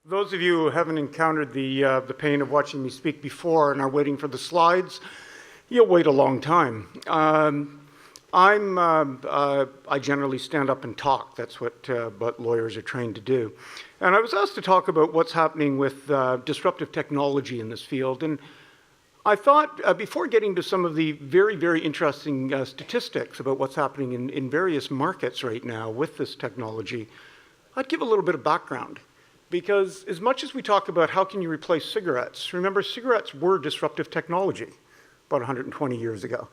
Those of you who haven't encountered the pain of watching me speak before and are waiting for the slides, you'll wait a long time. I generally stand up and talk. That's what lawyers are trained to do. And I was asked to talk about what's happening with disruptive technology in this field. And I thought, before getting to some of the very, very interesting statistics about what's happening in various markets right now with this technology, I'd give a little bit of background. Because as much as we talk about how can you replace cigarettes, remember cigarettes were disruptive technology about 120 years ago.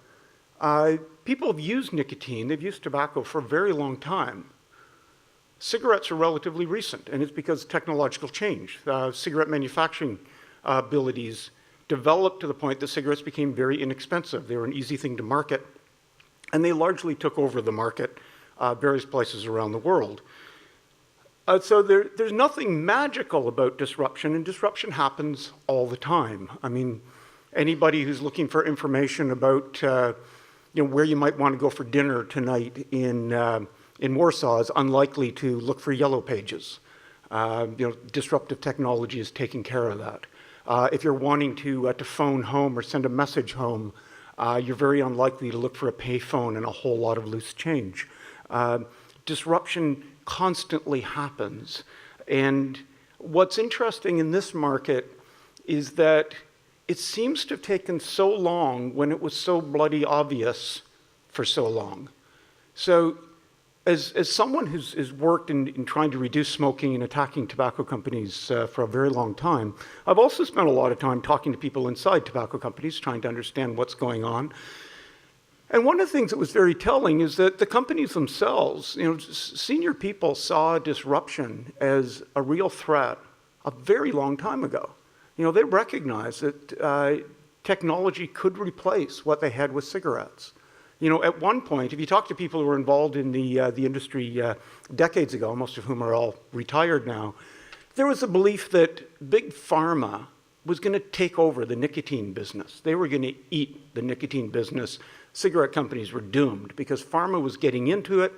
People have used nicotine, they've used tobacco for a very long time. Cigarettes are relatively recent, and it's because technological change. Cigarette manufacturing abilities developed to the point that cigarettes became very inexpensive. They were an easy thing to market, and they largely took over the market various places around the world. So there's nothing magical about disruption, and disruption happens all the time. I mean, anybody who's looking for information about where you might want to go for dinner tonight in Warsaw is unlikely to look for yellow pages. Disruptive technology is taking care of that. If you're wanting to phone home or send a message home, you're very unlikely to look for a payphone and a whole lot of loose change. Disruption constantly happens. And what's interesting in this market is that it seems to have taken so long when it was so bloody obvious for so long. So as someone who's worked in trying to reduce smoking and attacking tobacco companies for a very long time, I've also spent a lot of time talking to people inside tobacco companies, trying to understand what's going on. And one of the things that was very telling is that the companies themselves, senior people saw disruption as a real threat a very long time ago. They recognized that technology could replace what they had with cigarettes. At one point, if you talk to people who were involved in the industry decades ago, most of whom are all retired now, there was a belief that big pharma was going to take over the nicotine business. They were going to eat the nicotine business. Cigarette companies were doomed because pharma was getting into it.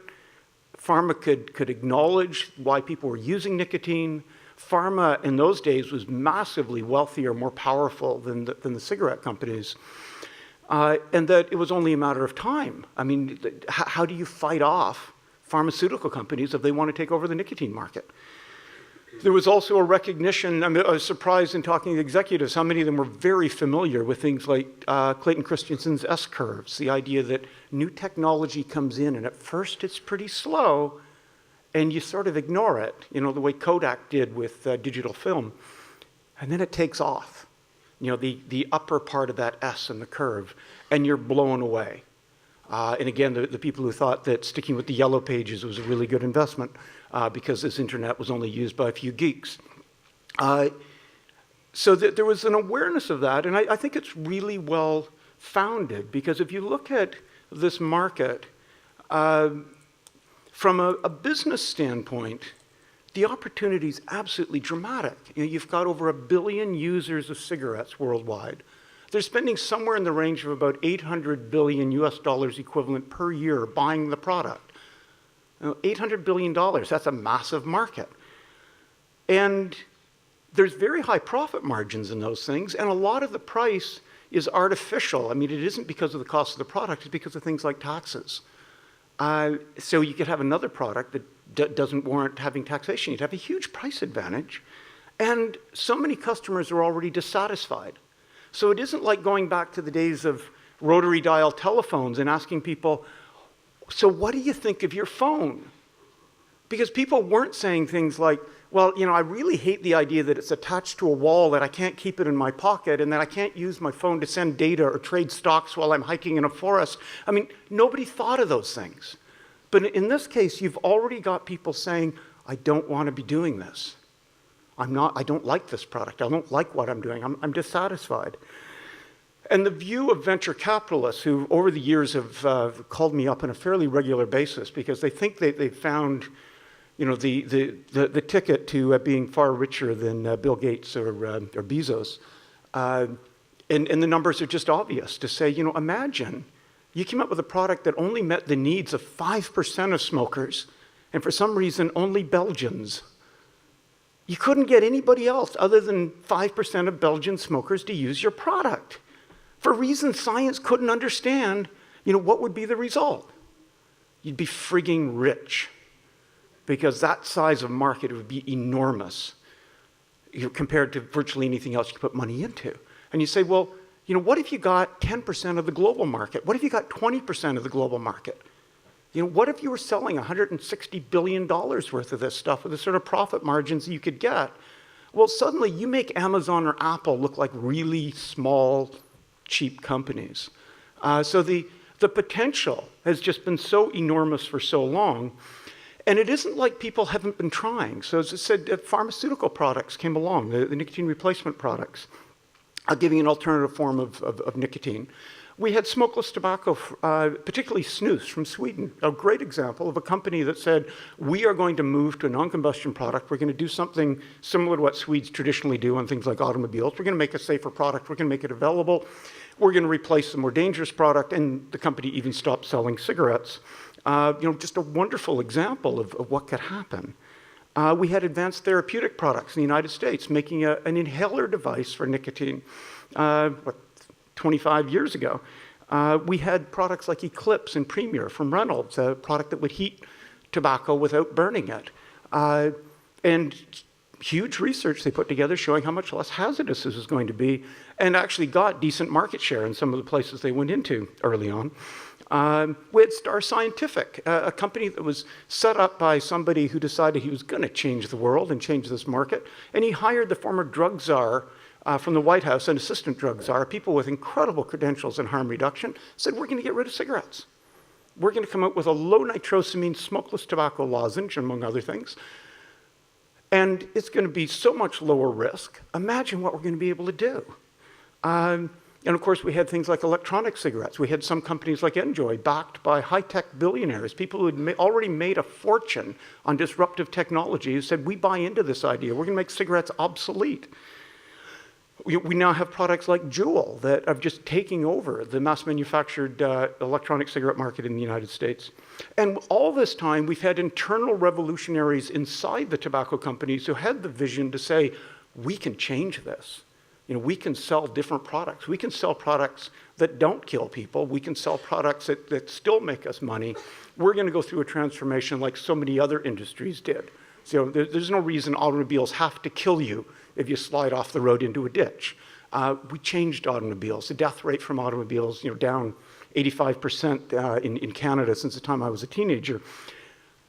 Pharma could acknowledge why people were using nicotine. Pharma in those days was massively wealthier, more powerful than the cigarette companies. And that it was only a matter of time. I mean, how do you fight off pharmaceutical companies if they want to take over the nicotine market? There was also a recognition, I was surprised in talking to executives how many of them were very familiar with things like Clayton Christensen's S-curves, the idea that new technology comes in and at first it's pretty slow and you sort of ignore it, the way Kodak did with digital film, and then it takes off, the upper part of that S in the curve, and you're blown away. And again, the people who thought that sticking with the yellow pages was a really good investment because this internet was only used by a few geeks. So there was an awareness of that, and I think it's really well founded, because if you look at this market, from a business standpoint, the opportunity is absolutely dramatic. You've got over 1 billion users of cigarettes worldwide. They're spending somewhere in the range of about $800 billion equivalent per year buying the product. $800 billion, that's a massive market. And there's very high profit margins in those things, and a lot of the price is artificial. I mean, it isn't because of the cost of the product, it's because of things like taxes. So you could have another product that doesn't warrant having taxation. You'd have a huge price advantage, and so many customers are already dissatisfied. So it isn't like going back to the days of rotary dial telephones and asking people, so what do you think of your phone? Because people weren't saying things like, well, I really hate the idea that it's attached to a wall, that I can't keep it in my pocket, and that I can't use my phone to send data or trade stocks while I'm hiking in a forest. I mean, nobody thought of those things. But in this case, you've already got people saying, I don't want to be doing this. I don't like this product. I don't like what I'm doing. I'm dissatisfied. And the view of venture capitalists, who over the years have called me up on a fairly regular basis because they think they've found the ticket to being far richer than Bill Gates or Bezos. And the numbers are just obvious to say, imagine you came up with a product that only met the needs of 5% of smokers, and for some reason, only Belgians. You couldn't get anybody else other than 5% of Belgian smokers to use your product. For reasons science couldn't understand, what would be the result? You'd be frigging rich, because that size of market would be enormous compared to virtually anything else you could put money into. And you say, well, what if you got 10% of the global market? What if you got 20% of the global market? What if you were selling $160 billion worth of this stuff with the sort of profit margins you could get? Well, suddenly you make Amazon or Apple look like really small, cheap companies. So the potential has just been so enormous for so long. And it isn't like people haven't been trying. So as I said, pharmaceutical products came along, the nicotine replacement products, giving an alternative form of nicotine. We had smokeless tobacco, particularly snus from Sweden, a great example of a company that said, we are going to move to a non-combustion product. We're going to do something similar to what Swedes traditionally do on things like automobiles. We're going to make a safer product. We're going to make it available. We're going to replace the more dangerous product. And the company even stopped selling cigarettes. Just a wonderful example of what could happen. We had advanced therapeutic products in the United States, making an inhaler device for nicotine. 25 years ago. We had products like Eclipse and Premier from Reynolds, a product that would heat tobacco without burning it. And huge research they put together showing how much less hazardous this was going to be, and actually got decent market share in some of the places they went into early on. We had Star Scientific, a company that was set up by somebody who decided he was going to change the world and change this market, and he hired the former drug czar from the White House, an assistant drug czar, people with incredible credentials in harm reduction, said, we're going to get rid of cigarettes. We're going to come out with a low nitrosamine smokeless tobacco lozenge, among other things. And it's going to be so much lower risk. Imagine what we're going to be able to do. And of course, we had things like electronic cigarettes. We had some companies like Enjoy, backed by high-tech billionaires, people who had already made a fortune on disruptive technology, who said, we buy into this idea. We're going to make cigarettes obsolete. We now have products like Juul that are just taking over the mass-manufactured electronic cigarette market in the United States. And all this time, we've had internal revolutionaries inside the tobacco companies who had the vision to say, we can change this. We can sell different products. We can sell products that don't kill people. We can sell products that still make us money. We're going to go through a transformation like so many other industries did. So there's no reason automobiles have to kill you if you slide off the road into a ditch. We changed automobiles. The death rate from automobiles, down 85% in Canada since the time I was a teenager.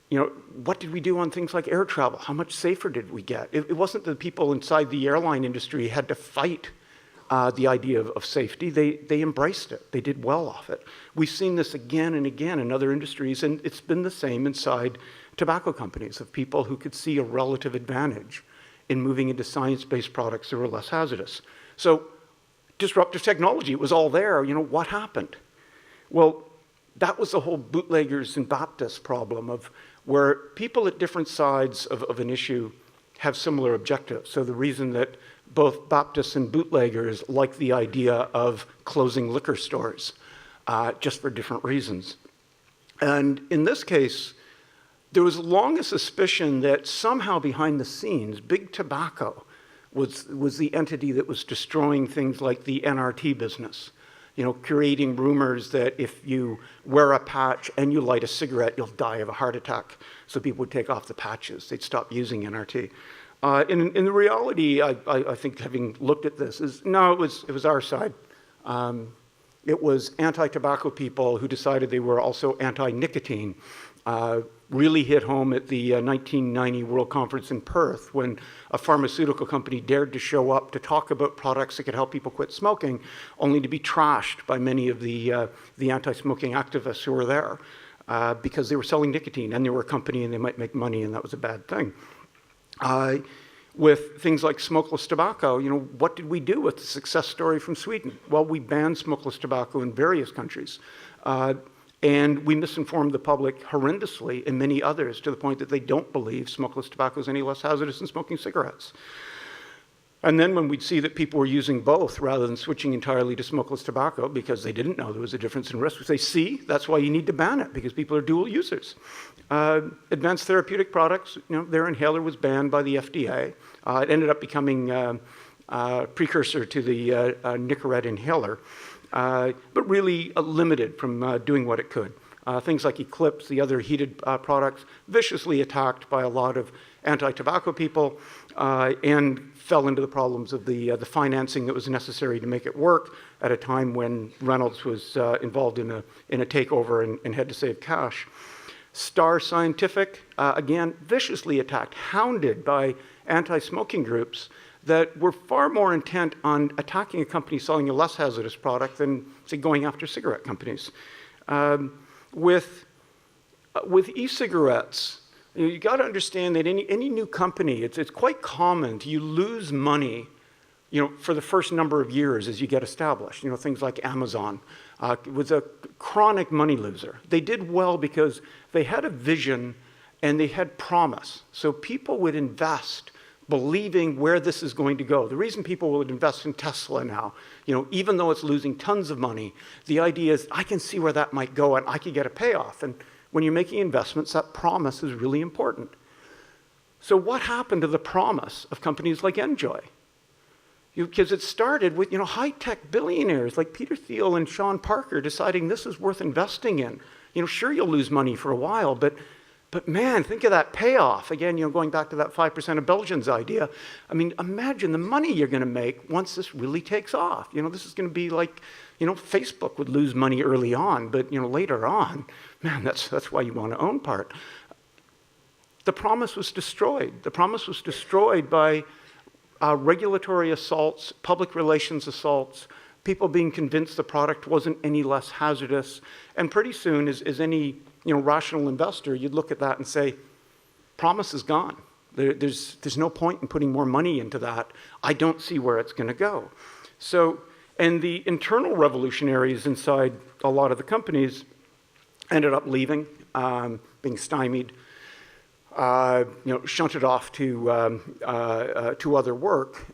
What did we do on things like air travel? How much safer did we get? It wasn't the people inside the airline industry had to fight the idea of safety. They embraced it. They did well off it. We've seen this again and again in other industries, and it's been the same inside tobacco companies, of people who could see a relative advantage in moving into science-based products that were less hazardous. So disruptive technology, it was all there. What happened? Well, that was the whole bootleggers and Baptists problem of where people at different sides of an issue have similar objectives. So the reason that both Baptists and bootleggers like the idea of closing liquor stores, just for different reasons. And in this case, there was long a suspicion that somehow behind the scenes, big tobacco was the entity that was destroying things like the NRT business. Creating rumors that if you wear a patch and you light a cigarette, you'll die of a heart attack. So people would take off the patches. They'd stop using NRT. In the reality, I think, having looked at this, it was our side. It was anti-tobacco people who decided they were also anti-nicotine. Really hit home at the 1990 World Conference in Perth when a pharmaceutical company dared to show up to talk about products that could help people quit smoking, only to be trashed by many of the anti-smoking activists who were there because they were selling nicotine and they were a company and they might make money and that was a bad thing. With things like smokeless tobacco, what did we do with the success story from Sweden? Well, we banned smokeless tobacco in various countries. And we misinformed the public horrendously and many others to the point that they don't believe smokeless tobacco is any less hazardous than smoking cigarettes. And then when we'd see that people were using both rather than switching entirely to smokeless tobacco because they didn't know there was a difference in risk, we'd say, see, that's why you need to ban it, because people are dual users. Advanced therapeutic products, their inhaler was banned by the FDA. It ended up becoming a precursor to the Nicorette inhaler, but really limited from doing what it could. Things like Eclipse, the other heated products, viciously attacked by a lot of anti-tobacco people, and fell into the problems of the financing that was necessary to make it work at a time when Reynolds was involved in a takeover and had to save cash. Star Scientific, again, viciously attacked, hounded by anti-smoking groups that were far more intent on attacking a company selling a less hazardous product than, say, going after cigarette companies. With e-cigarettes, you got to understand that any new company, it's quite common you lose money, for the first number of years as you get established. Things like Amazon was a chronic money loser. They did well because they had a vision and they had promise. So people would invest believing where this is going to go. The reason people would invest in Tesla now, even though it's losing tons of money, the idea is I can see where that might go and I could get a payoff. And when you're making investments, that promise is really important. So what happened to the promise of companies like Enjoy? Because it started with high-tech billionaires like Peter Thiel and Sean Parker deciding this is worth investing in. Sure, you'll lose money for a while, but man, think of that payoff. Again, going back to that 5% of Belgians idea. I mean, imagine the money you're going to make once this really takes off. This is going to be like, Facebook would lose money early on, but later on, man, that's why you want to own part. The promise was destroyed. The promise was destroyed by regulatory assaults, public relations assaults, people being convinced the product wasn't any less hazardous, and pretty soon, as any rational investor, you'd look at that and say, promise is gone. There's no point in putting more money into that. I don't see where it's going to go. So, and the internal revolutionaries inside a lot of the companies ended up leaving, being stymied, shunted off to other work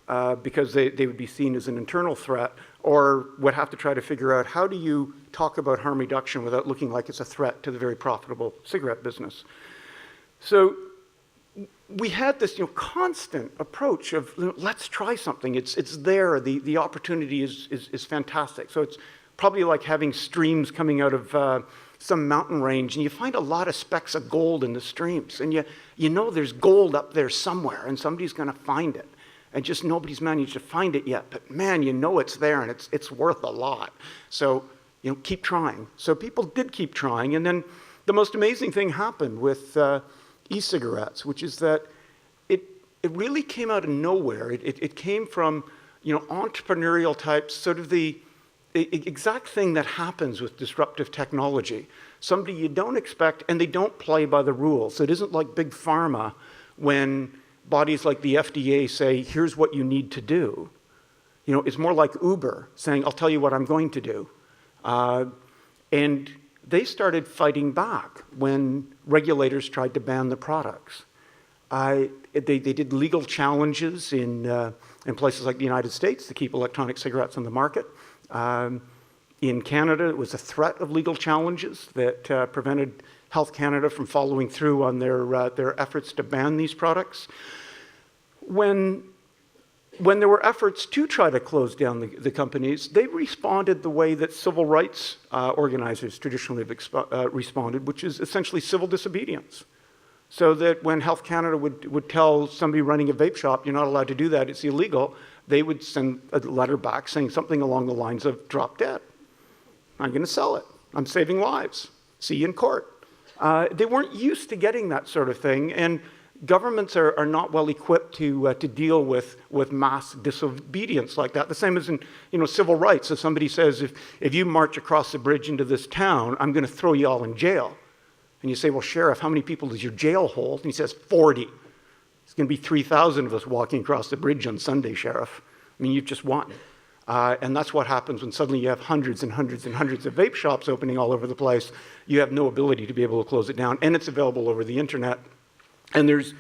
because they would be seen as an internal threat, or would have to try to figure out how do you talk about harm reduction without looking like it's a threat to the very profitable cigarette business. So we had this constant approach of let's try something. It's there. The opportunity is fantastic. So it's probably like having streams coming out of some mountain range, and you find a lot of specks of gold in the streams, and you know there's gold up there somewhere, and somebody's going to find it, and just nobody's managed to find it yet. But man, it's there, and it's worth a lot. So keep trying. So people did keep trying, and then the most amazing thing happened with e-cigarettes, which is that it really came out of nowhere. It came from entrepreneurial types, sort of the exact thing that happens with disruptive technology. Somebody you don't expect, and they don't play by the rules. It isn't like big pharma when bodies like the FDA say, here's what you need to do. It's more like Uber saying, I'll tell you what I'm going to do. And they started fighting back when regulators tried to ban the products. They did legal challenges in places like the United States to keep electronic cigarettes on the market. In Canada, it was a threat of legal challenges that prevented Health Canada from following through on their efforts to ban these products. When there were efforts to try to close down the companies, they responded the way that civil rights organizers traditionally have responded, which is essentially civil disobedience. So that when Health Canada would tell somebody running a vape shop, you're not allowed to do that, it's illegal, they would send a letter back saying something along the lines of, drop dead. I'm going to sell it. I'm saving lives. See you in court. They weren't used to getting that sort of thing, and governments are not well equipped to deal with mass disobedience like that. The same as in civil rights. If somebody says, if you march across the bridge into this town, I'm going to throw you all in jail. And you say, well, Sheriff, how many people does your jail hold? And he says, 40. It's going to be 3,000 of us walking across the bridge on Sunday, Sheriff. I mean, you've just won. And that's what happens when suddenly you have hundreds and hundreds and hundreds of vape shops opening all over the place. You have no ability to be able to close it down, and it's available over the internet. And there's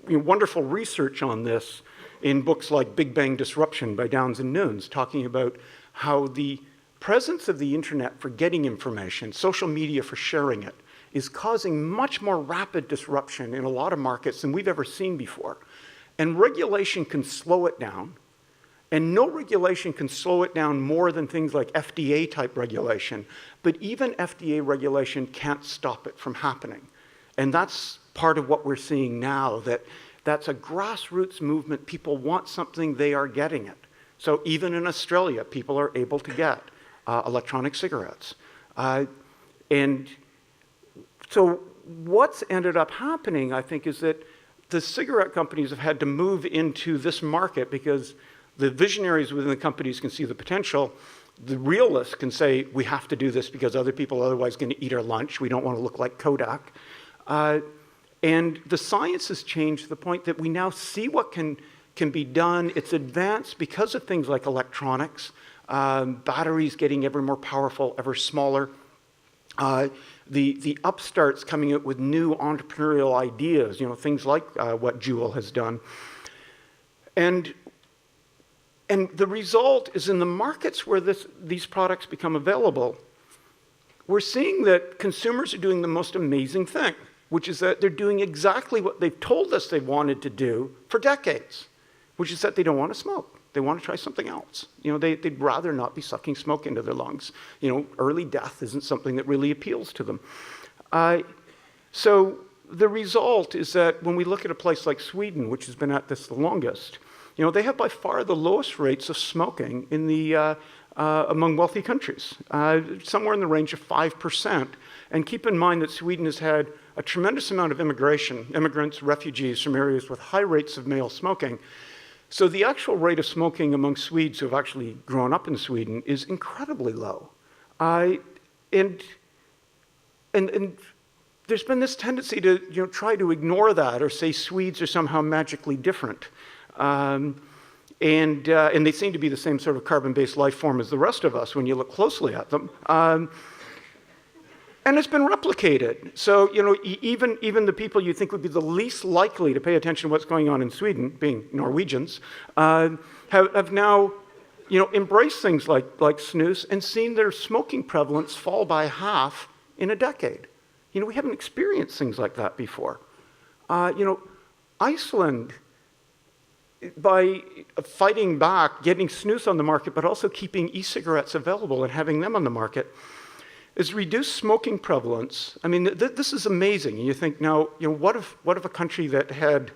wonderful research on this in books like Big Bang Disruption by Downs and Nunes, talking about how the presence of the internet for getting information, social media for sharing it, is causing much more rapid disruption in a lot of markets than we've ever seen before. And regulation can slow it down. And no regulation can slow it down more than things like FDA-type regulation. But even FDA regulation can't stop it from happening. And that's part of what we're seeing now, that's a grassroots movement. People want something, they are getting it. So even in Australia, people are able to get electronic cigarettes. And so what's ended up happening, I think, is that the cigarette companies have had to move into this market because the visionaries within the companies can see the potential. The realists can say, we have to do this because other people are otherwise going to eat our lunch. We don't want to look like Kodak. And the science has changed to the point that we now see what can be done. It's advanced because of things like electronics, batteries getting ever more powerful, ever smaller. The upstarts coming out with new entrepreneurial ideas, things like what Juul has done. And the result is in the markets where these products become available, we're seeing that consumers are doing the most amazing thing, which is that they're doing exactly what they've told us they wanted to do for decades, which is that they don't want to smoke. They want to try something else. They'd rather not be sucking smoke into their lungs. Early death isn't something that really appeals to them. So the result is that when we look at a place like Sweden, which has been at this the longest, they have by far the lowest rates of smoking in the among wealthy countries, somewhere in the range of 5%. And keep in mind that Sweden has had a tremendous amount of immigrants, refugees from areas with high rates of male smoking. So the actual rate of smoking among Swedes who have actually grown up in Sweden is incredibly low. And there's been this tendency to try to ignore that or say Swedes are somehow magically different. And they seem to be the same sort of carbon-based life form as the rest of us when you look closely at them. And it's been replicated. So, even the people you think would be the least likely to pay attention to what's going on in Sweden, being Norwegians, have now, embraced things like snus and seen their smoking prevalence fall by half in a decade. We haven't experienced things like that before. Iceland, by fighting back, getting snus on the market, but also keeping e-cigarettes available and having them on the market, is reduced smoking prevalence. I mean, this is amazing. And you think now, what if a country that had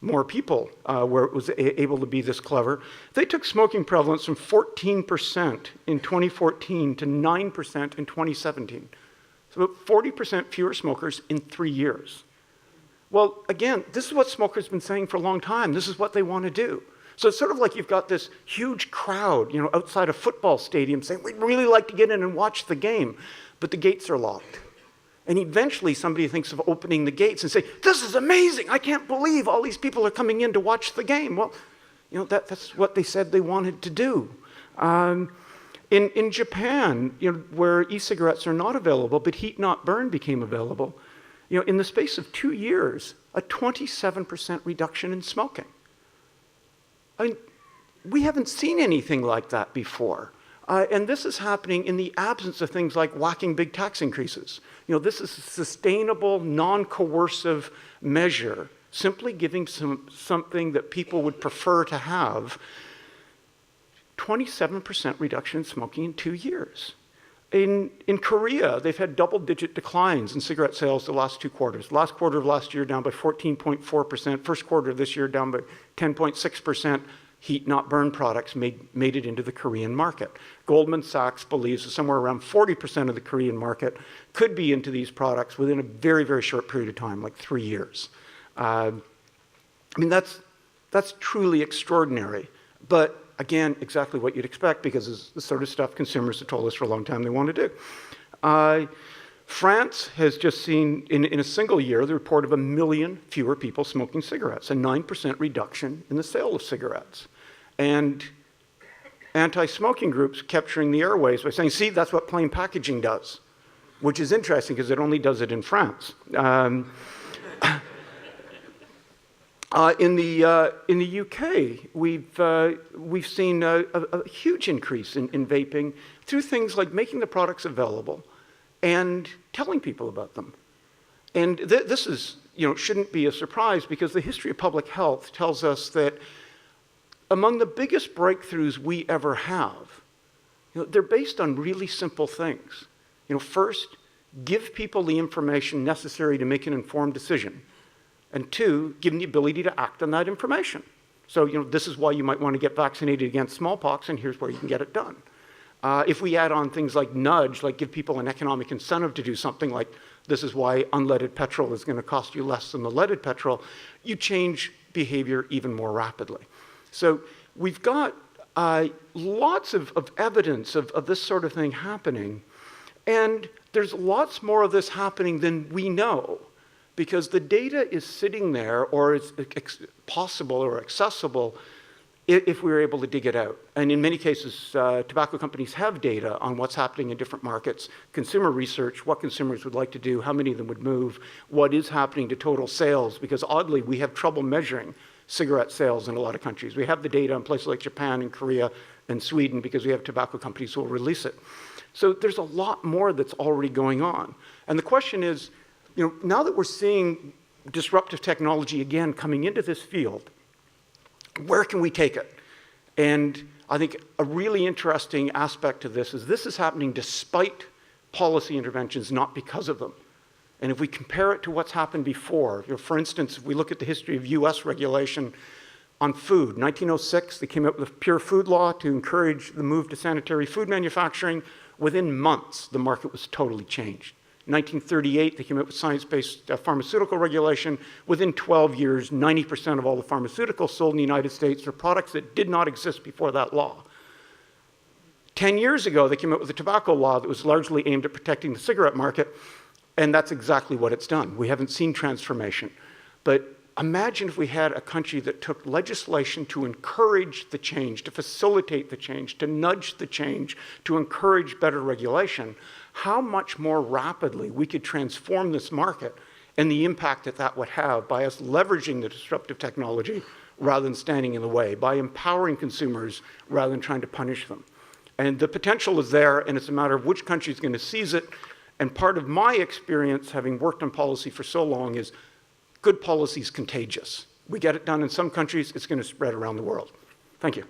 more people, where it was able to be this clever, they took smoking prevalence from 14% in 2014 to 9% in 2017. So about 40% fewer smokers in 3 years. Well, again, this is what smokers have been saying for a long time. This is what they want to do. So it's sort of like you've got this huge crowd, outside a football stadium saying, we'd really like to get in and watch the game, but the gates are locked. And eventually somebody thinks of opening the gates and say, this is amazing. I can't believe all these people are coming in to watch the game. Well, that's what they said they wanted to do. In Japan, where e-cigarettes are not available, but heat not burn became available, in the space of 2 years, a 27% reduction in smoking. We haven't seen anything like that before. And this is happening in the absence of things like whacking big tax increases. This is a sustainable, non-coercive measure, simply giving something that people would prefer to have. 27% reduction in smoking in 2 years. In Korea, they've had double-digit declines in cigarette sales the last 2 quarters. Last quarter of last year down by 14.4%. First quarter of this year down by 10.6%. Heat not burn products made it into the Korean market. Goldman Sachs believes that somewhere around 40% of the Korean market could be into these products within a very, very short period of time, like 3 years. That's truly extraordinary. But again, exactly what you'd expect, because it's the sort of stuff consumers have told us for a long time they want to do. France has just seen, in a single year, the report of 1 million fewer people smoking cigarettes, a 9% reduction in the sale of cigarettes. And anti-smoking groups capturing the airwaves by saying, see, that's what plain packaging does, which is interesting because it only does it in France. In the UK, we've seen a huge increase in vaping through things like making the products available and telling people about them. And this is shouldn't be a surprise, because the history of public health tells us that among the biggest breakthroughs we ever have, they're based on really simple things. First, give people the information necessary to make an informed decision. And two, give them the ability to act on that information. So, this is why you might want to get vaccinated against smallpox, and here's where you can get it done. If we add on things like nudge, like give people an economic incentive to do something, like this is why unleaded petrol is going to cost you less than the leaded petrol, you change behavior even more rapidly. So we've got lots of evidence of this sort of thing happening, and there's lots more of this happening than we know, because the data is sitting there, or is possible or accessible if we were able to dig it out. And in many cases, tobacco companies have data on what's happening in different markets, consumer research, what consumers would like to do, how many of them would move, what is happening to total sales, because oddly, we have trouble measuring cigarette sales in a lot of countries. We have the data in places like Japan and Korea and Sweden because we have tobacco companies who will release it. So there's a lot more that's already going on. And the question is, now that we're seeing disruptive technology again coming into this field, where can we take it? And I think a really interesting aspect to this is happening despite policy interventions, not because of them. And if we compare it to what's happened before, for instance, if we look at the history of US regulation on food, 1906, they came up with a pure food law to encourage the move to sanitary food manufacturing. Within months, the market was totally changed. 1938, they came up with science-based pharmaceutical regulation. Within 12 years, 90% of all the pharmaceuticals sold in the United States were products that did not exist before that law. 10 years ago, they came up with a tobacco law that was largely aimed at protecting the cigarette market, and that's exactly what it's done. We haven't seen transformation. But imagine if we had a country that took legislation to encourage the change, to facilitate the change, to nudge the change, to encourage better regulation, how much more rapidly we could transform this market and the impact that that would have by us leveraging the disruptive technology rather than standing in the way, by empowering consumers rather than trying to punish them. And the potential is there, and it's a matter of which country is going to seize it. And part of my experience, having worked on policy for so long, is good policy is contagious. We get it done in some countries, it's going to spread around the world. Thank you.